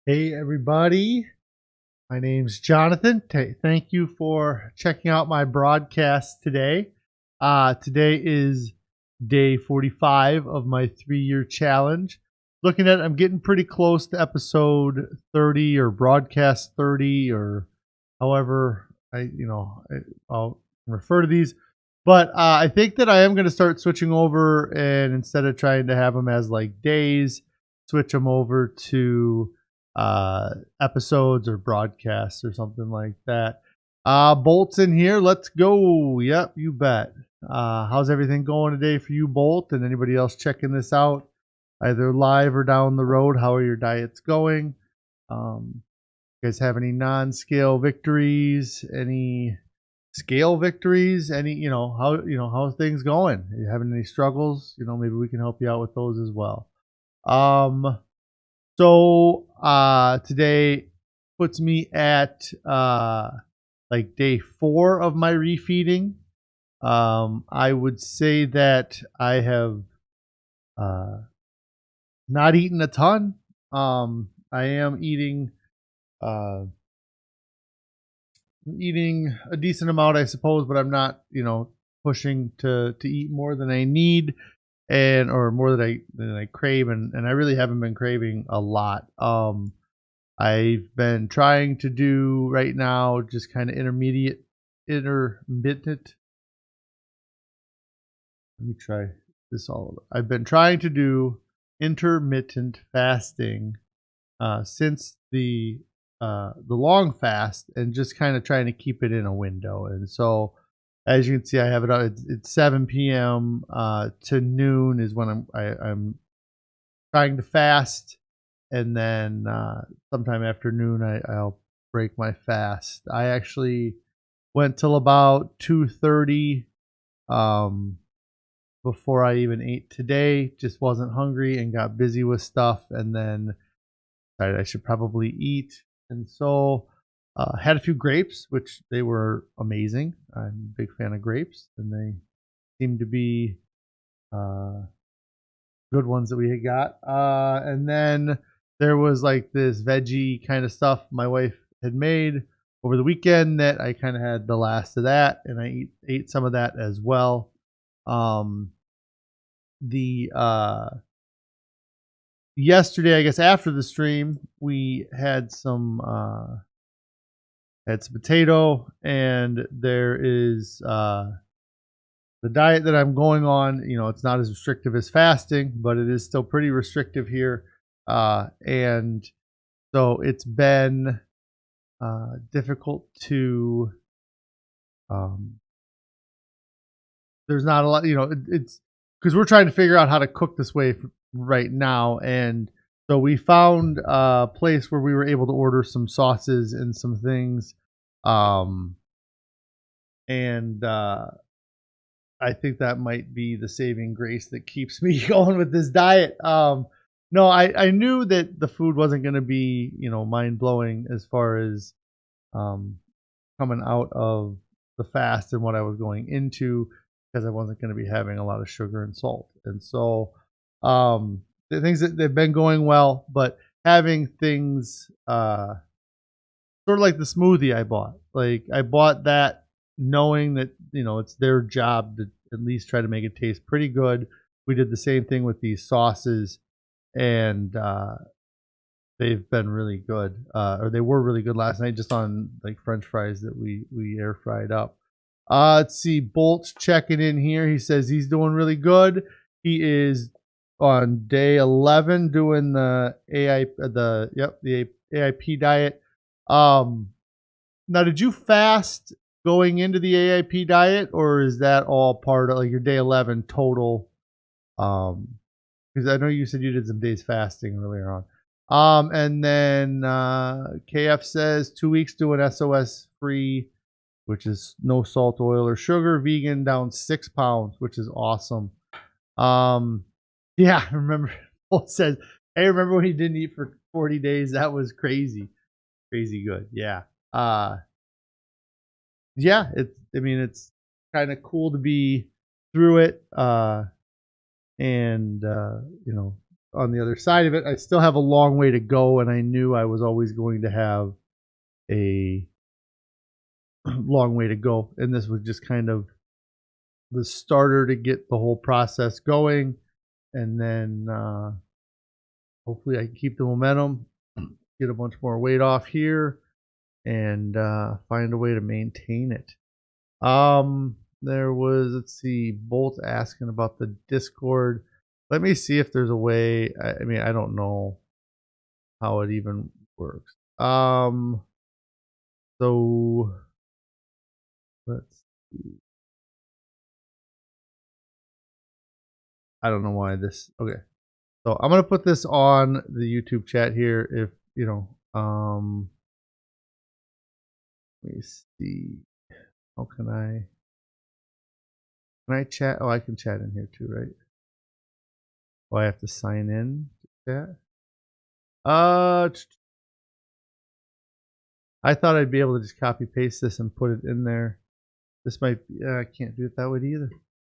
Hey, everybody. My name's Jonathan. Thank you for checking out my broadcast today. Today is day 45 of my 3-year challenge. Looking at it, I'm getting pretty close to episode 30 or broadcast 30 or however I'll refer to these. But I think that I am going to start switching over, and instead of trying to have them as like days, switch them over to episodes or broadcasts or something like that. Bolt's in here. Let's go. Yep, you bet. How's everything going today for you, Bolt, and anybody else checking this out, either live or down the road? How are your diets going? You guys have any non-scale victories? Any scale victories? Any, how's things going? Are you having any struggles? Maybe we can help you out with those as well. So today puts me at like day 4 of my refeeding. I would say that I have not eaten a ton. I am eating a decent amount, I suppose, but I'm not, pushing to eat more than I need and or more than I crave, and I really haven't been craving a lot. I've been trying to do right now just kind of intermittent. Let me try this all over. I've been trying to do intermittent fasting since the long fast, and just kind of trying to keep it in a window. And so, as you can see, I have it out. It's 7 p.m. To noon is when I'm trying to fast, and then sometime after noon I'll break my fast. I actually went till about 2:30 before I even ate today. Just wasn't hungry and got busy with stuff, and then decided I should probably eat. And so had a few grapes, which they were amazing. I'm a big fan of grapes, and they seem to be uh, good ones that we had got. And then there was like this veggie kind of stuff my wife had made over the weekend that I kind of had the last of that, and I ate some of that as well. The yesterday, I guess after the stream, we had some potato, and there is the diet that I'm going on. You know, it's not as restrictive as fasting, but it is still pretty restrictive here, and so it's been difficult to. Um, there's not a lot, it's because we're trying to figure out how to cook this way right now, and so we found a place where we were able to order some sauces and some things, um, and I think that might be the saving grace that keeps me going with this diet. No, I knew that the food wasn't going to be, mind blowing as far as um, coming out of the fast and what I was going into, because I wasn't going to be having a lot of sugar and salt. And so the things that they've been going well, but having things sort of like the smoothie I bought. Like I bought that knowing that, it's their job to at least try to make it taste pretty good. We did the same thing with these sauces, and they've been really good, or they were really good last night, just on like French fries that we air fried up. Let's see, Bolt's checking in here. He says he's doing really good. He is on day 11 doing the the AIP diet. Now, did you fast going into the AIP diet, or is that all part of like your day 11 total? Because I know you said you did some days fasting earlier on. And then KF says 2 weeks doing SOS free, which is no salt, oil, or sugar, vegan, down 6 pounds, which is awesome. Yeah, remember, Paul says, hey, remember when he didn't eat for 40 days? That was crazy. Crazy good. Yeah. Yeah, it's kind of cool to be through it. And on the other side of it, I still have a long way to go, and I knew I was always going to have a long way to go, and this was just kind of the starter to get the whole process going, and then hopefully I can keep the momentum, get a bunch more weight off here, and find a way to maintain it. There was, let's see, Bolt asking about the Discord. Let me see if there's a way. I mean, I don't know how it even works. So let's see. I don't know why this. Okay. So I'm gonna put this on the YouTube chat here. If let me see. How can I chat? Oh, I can chat in here too, right? Oh, I have to sign in to chat. I thought I'd be able to just copy paste this and put it in there. This might be, I can't do it that way either.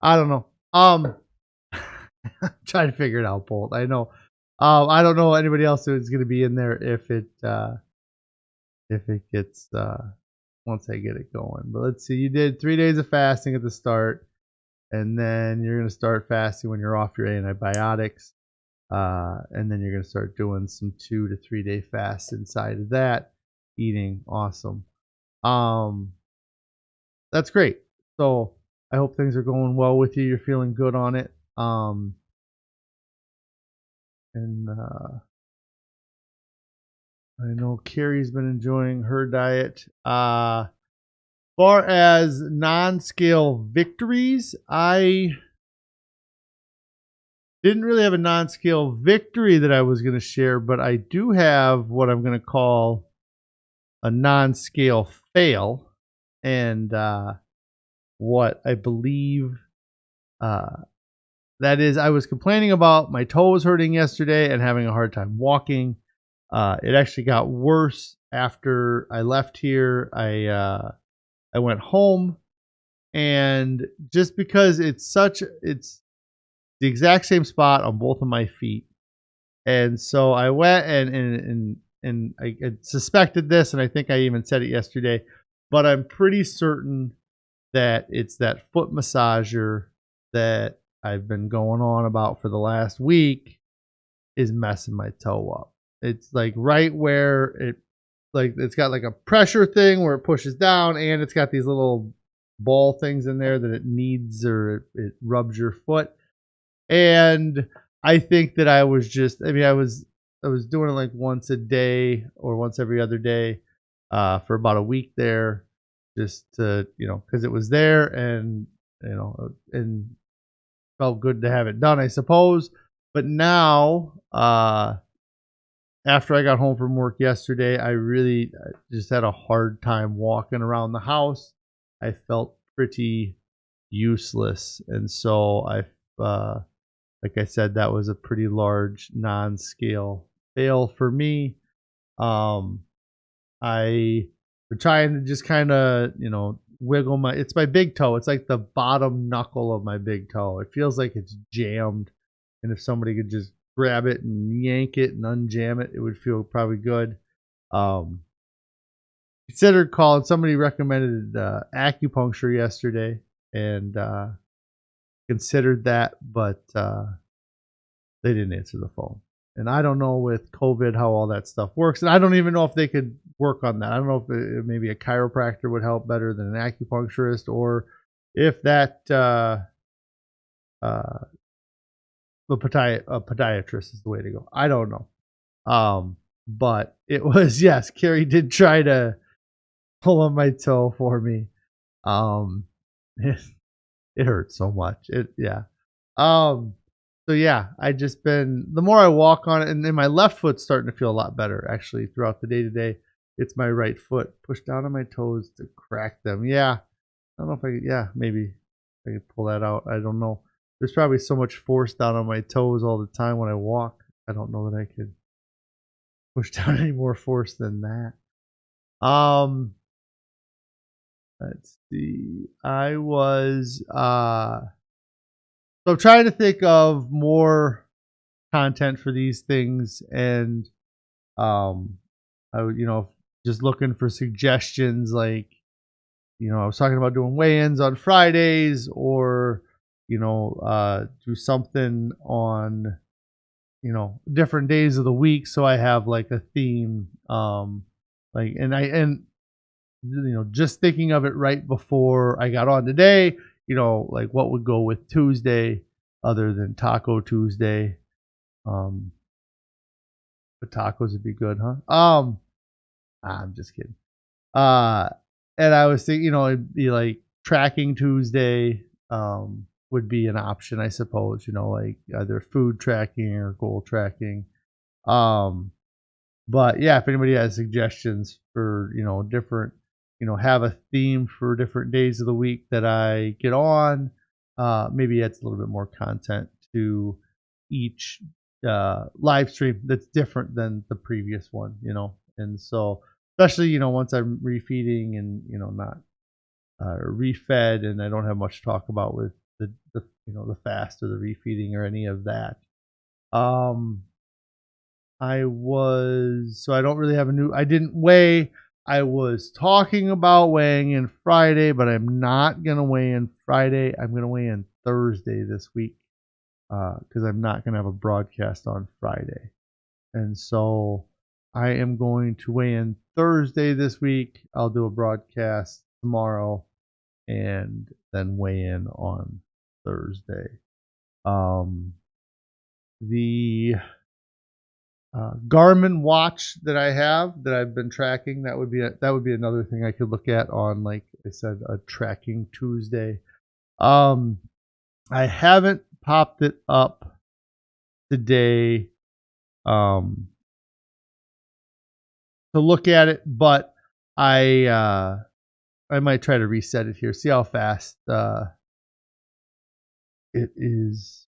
I don't know. Trying to figure it out, Bolt. I know. I don't know anybody else who's going to be in there if it gets once I get it going. But let's see. You did 3 days of fasting at the start, and then you're going to start fasting when you're off your antibiotics, and then you're going to start doing some 2 to 3 day fasts inside of that. Eating awesome. That's great. So I hope things are going well with you. You're feeling good on it. And I know Carrie's been enjoying her diet. Far as non-scale victories, I didn't really have a non-scale victory that I was going to share, but I do have what I'm going to call a non-scale fail. And what I believe that is, I was complaining about my toes hurting yesterday and having a hard time walking. It actually got worse after I left here. I went home, and just because it's the exact same spot on both of my feet, and so I went and I suspected this, and I think I even said it yesterday, but I'm pretty certain that it's that foot massager that I've been going on about for the last week is messing my toe up. It's like right where it's got like a pressure thing where it pushes down, and it's got these little ball things in there that it needs, or it rubs your foot. And I think that I was doing it like once a day or once every other day for about a week there, just to, because it was there, and felt good to have it done, I suppose. But now, after I got home from work yesterday, I just had a hard time walking around the house. I felt pretty useless, and so like I said, that was a pretty large non-scale fail for me. Um, I been trying to just kind of, wiggle it's my big toe. It's like the bottom knuckle of my big toe. It feels like it's jammed. And if somebody could just grab it and yank it and unjam it, it would feel probably good. Um, Considered calling, somebody recommended acupuncture yesterday, and considered that, but they didn't answer the phone. And I don't know with COVID how all that stuff works. And I don't even know if they could work on that. I don't know if maybe a chiropractor would help better than an acupuncturist, or if that uh, a podiatrist is the way to go. I don't know. But it was, yes, Carrie did try to pull on my toe for me. Um, it hurt so much. Yeah. Um, so yeah, I just been, the more I walk on it, and then my left foot's starting to feel a lot better actually throughout the day today. It's my right foot. Push down on my toes to crack them. Yeah. I don't know if I could, yeah, maybe I could pull that out. I don't know. There's probably so much force down on my toes all the time when I walk. I don't know that I could push down any more force than that. Let's see. So I'm trying to think of more content for these things, and I would, just looking for suggestions, like, I was talking about doing weigh-ins on Fridays, or do something on different days of the week, so I have like a theme. Like, and just thinking of it right before I got on today, like what would go with Tuesday other than Taco Tuesday. Um, but tacos would be good, huh? I'm just kidding. Uh, and I was thinking, it'd be like tracking Tuesday, would be an option, I suppose, like either food tracking or goal tracking. Um, but yeah, if anybody has suggestions for, different, have a theme for different days of the week that I get on, maybe it's a little bit more content to each live stream that's different than the previous one, and so especially, once I'm refeeding and, not refed, and I don't have much to talk about with the fast or the refeeding or any of that. I don't really have I didn't weigh. I was talking about weighing in Friday, but I'm not going to weigh in Friday. I'm going to weigh in Thursday this week, because I'm not going to have a broadcast on Friday. And so I am going to weigh in Thursday this week. I'll do a broadcast tomorrow and then weigh in on Thursday. The Garmin watch that I have, that I've been tracking, that would be another thing I could look at on, like I said, a tracking Tuesday. I haven't popped it up today to look at it, but I might try to reset it here, see how fast it is.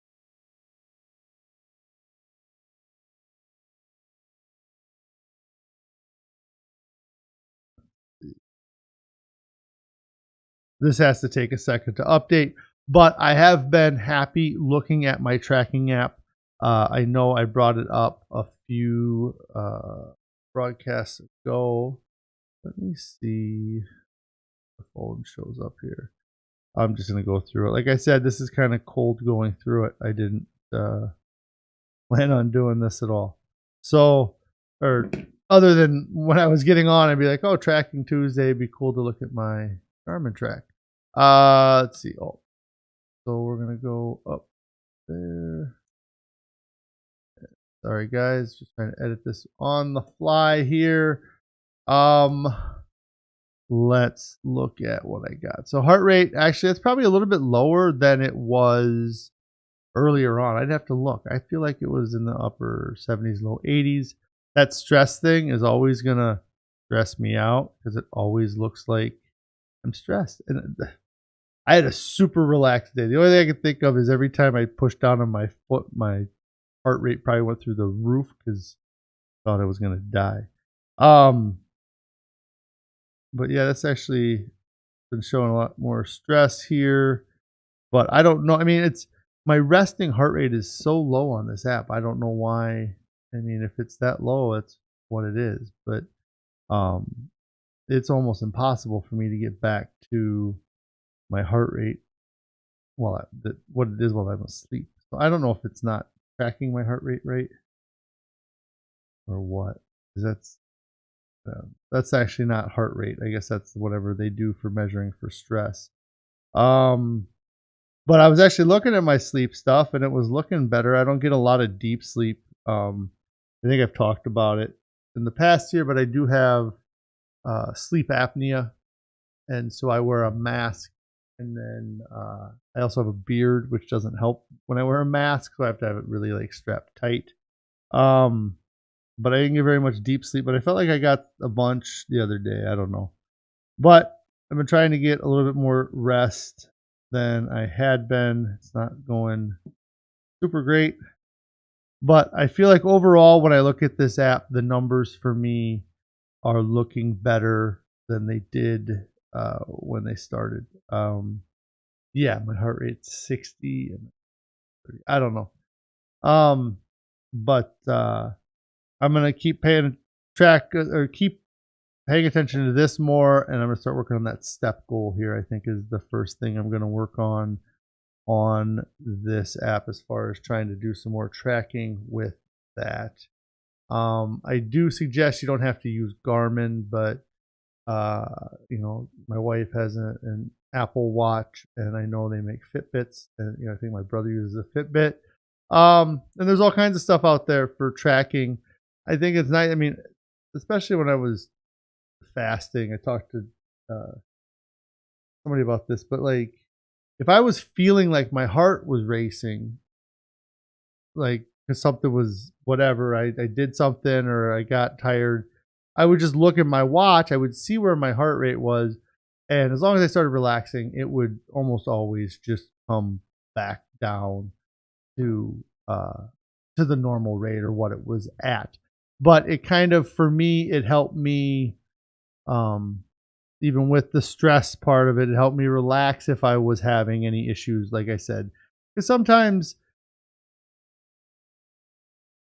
This has to take a second to update, but I have been happy looking at my tracking app. I know I brought it up a few broadcasts ago. Let me see if the phone shows up here. I'm just going to go through it. Like I said, this is kind of cold going through it. I didn't plan on doing this at all. So, or other than when I was getting on, I'd be like, oh, tracking Tuesday, it'd be cool to look at my Garmin track. Let's see. Oh, so we're going to go up there. Sorry, guys. Just trying to edit this on the fly here. Let's look at what I got. So heart rate, actually, it's probably a little bit lower than it was earlier on. I'd have to look. I feel like it was in the upper 70s, low 80s. That stress thing is always going to stress me out because it always looks like I'm stressed. And I had a super relaxed day. The only thing I can think of is every time I pushed down on my foot, my heart rate probably went through the roof because I thought I was going to die. But yeah, that's actually been showing a lot more stress here. But I don't know. I mean, it's my resting heart rate is so low on this app. I don't know why. I mean, if it's that low, that's what it is. But it's almost impossible for me to get back to my heart rate what it is while I'm asleep. So I don't know if it's not tracking my heart rate right or what. Because that's actually not heart rate. I guess that's whatever they do for measuring for stress. But I was actually looking at my sleep stuff and it was looking better. I don't get a lot of deep sleep. I think I've talked about it in the past year, but I do have sleep apnea. And so I wear a mask. And then I also have a beard, which doesn't help when I wear a mask. So I have to have it really like strapped tight. But I didn't get very much deep sleep. But I felt like I got a bunch the other day. I don't know. But I've been trying to get a little bit more rest than I had been. It's not going super great. But I feel like overall, when I look at this app, the numbers for me are looking better than they did when they started. Yeah, my heart rate's 60 and 30. I don't know. But I'm gonna keep paying keep paying attention to this more, and I'm gonna start working on that step goal here. I think is the first thing I'm gonna work on this app as far as trying to do some more tracking with that. I do suggest you don't have to use Garmin, but my wife has an Apple Watch, and I know they make Fitbits, and I think my brother uses a Fitbit. And there's all kinds of stuff out there for tracking. I think it's nice. I mean, especially when I was fasting, I talked to somebody about this, but like if I was feeling like my heart was racing, like because something was whatever, I did something or I got tired, I would just look at my watch. I would see where my heart rate was. And as long as I started relaxing, it would almost always just come back down to the normal rate or what it was at. But it kind of, for me, it helped me, even with the stress part of it, it helped me relax if I was having any issues, like I said. Because sometimes,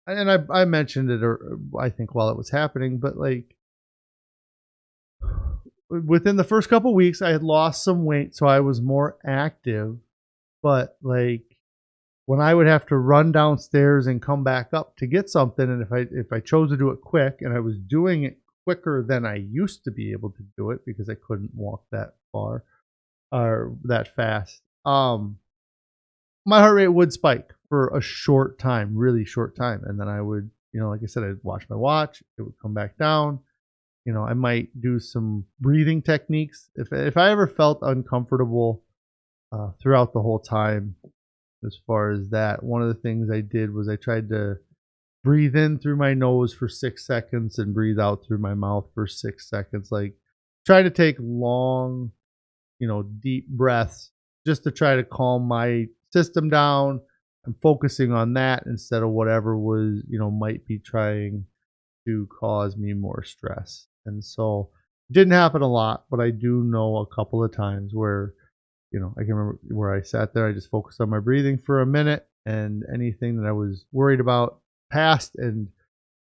and I mentioned it, or I think while it was happening, but like within the first couple weeks, I had lost some weight, so I was more active. But like when I would have to run downstairs and come back up to get something, and if I chose to do it quick, and I was doing it quicker than I used to be able to do it because I couldn't walk that far or that fast, my heart rate would spike for a short time, really short time, and then I would, like I said, I'd watch my watch, it would come back down. I might do some breathing techniques if I ever felt uncomfortable throughout the whole time. As far as that, one of the things I did was I tried to breathe in through my nose for 6 seconds and breathe out through my mouth for 6 seconds. Like try to take long, deep breaths just to try to calm my system down. I'm focusing on that instead of whatever was, might be trying to cause me more stress. And so it didn't happen a lot, but I do know a couple of times where, I can remember where I sat there, I just focused on my breathing for a minute, and anything that I was worried about passed, and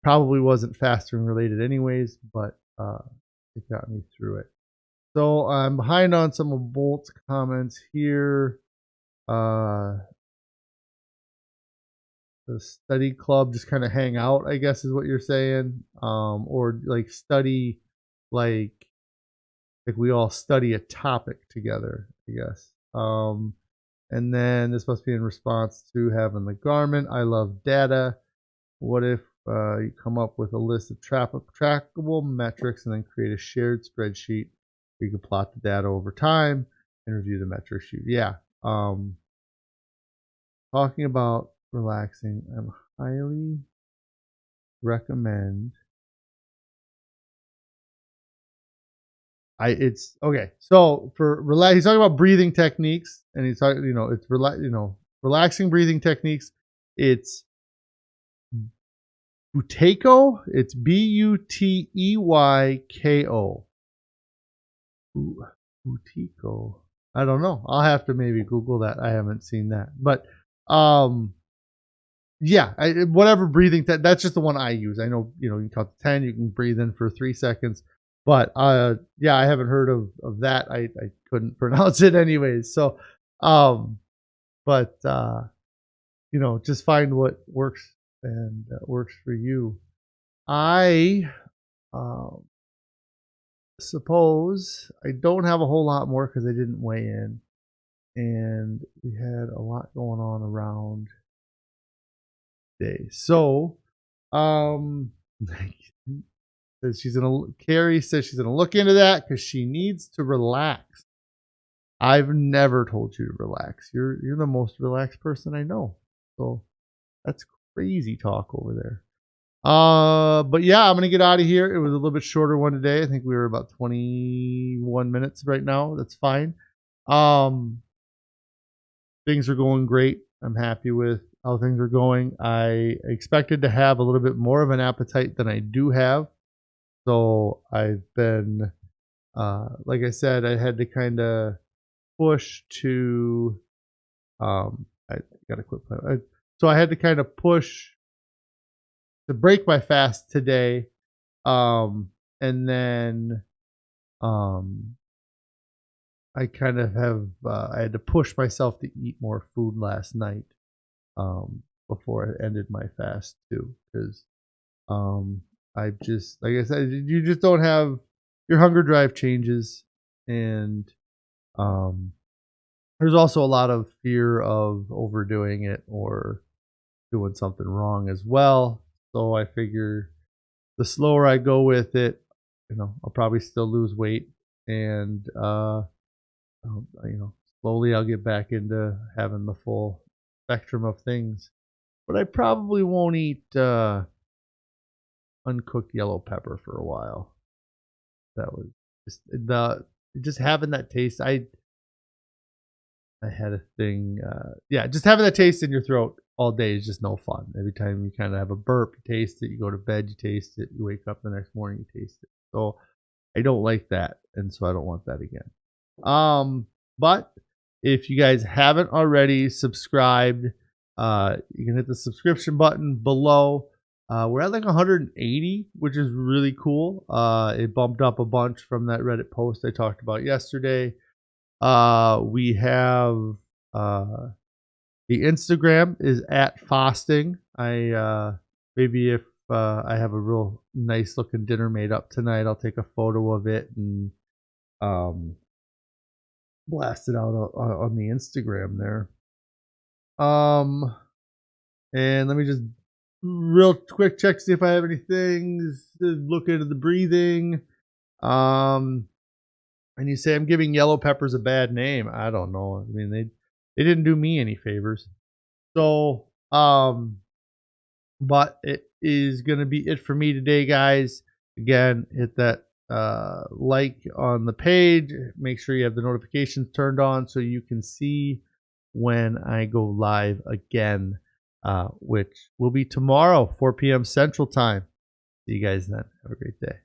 probably wasn't fasting related anyways, but it got me through it. So I'm behind on some of Bolt's comments here. the study club, just kind of hang out, I guess is what you're saying. Or like study, like we all study a topic together, I guess. And then this must be in response to having the garment. I love data. What if you come up with a list of trackable metrics and then create a shared spreadsheet? You can plot the data over time and review the metric sheet. Yeah. Talking about relaxing, I highly recommend. It's okay. So for relax, he's talking about breathing techniques, and he's talking, it's relaxing breathing techniques. It's Buteyko. It's Buteyko. Buteyko. I don't know. I'll have to maybe Google that. I haven't seen that, but yeah, whatever breathing. That's just the one I use. I know, you count to 10. You can breathe in for 3 seconds, but yeah, I haven't heard of that. I couldn't pronounce it anyways. So, but just find what works and works for you. I suppose I don't have a whole lot more because I didn't weigh in, and we had a lot going on around today. So, Carrie says she's gonna look into that because she needs to relax. I've never told you to relax. You're the most relaxed person I know. So that's crazy talk over there. But yeah, I'm gonna get out of here. It was a little bit shorter one today. I think we were about 21 minutes right now. That's fine. Things are going great. I'm happy with how things are going. I expected to have a little bit more of an appetite than I do have. So I've been, like I said, I had to kind of push to, I got to quit playing. So I had to kind of push to break my fast today. And then, I kind of have, I had to push myself to eat more food last night, before I ended my fast too. Because, I just, like I said, you just don't have, your hunger drive changes. And, there's also a lot of fear of overdoing it or doing something wrong as well. So I figure the slower I go with it, I'll probably still lose weight, and slowly I'll get back into having the full spectrum of things. But I probably won't eat uncooked yellow pepper for a while. That was just having that taste. I had a thing. Yeah, just having that taste in your throat all day is just no fun. Every time you kind of have a burp, you taste it. You go to bed, you taste it. You wake up the next morning, you taste it. So I don't like that, and so I don't want that again. But if you guys haven't already subscribed, you can hit the subscription button below. We're at like 180, which is really cool. It bumped up a bunch from that Reddit post I talked about yesterday. We have the Instagram is at Fasting. Maybe if I have a real nice looking dinner made up tonight, I'll take a photo of it and blast it out on the Instagram there. And let me just real quick check, see if I have any things. Look into the breathing. And you say I'm giving yellow peppers a bad name. I don't know. I mean, they didn't do me any favors. So, but it is going to be it for me today, guys. Again, hit that like on the page. Make sure you have the notifications turned on so you can see when I go live again, which will be tomorrow, 4 p.m. Central Time. See you guys then. Have a great day.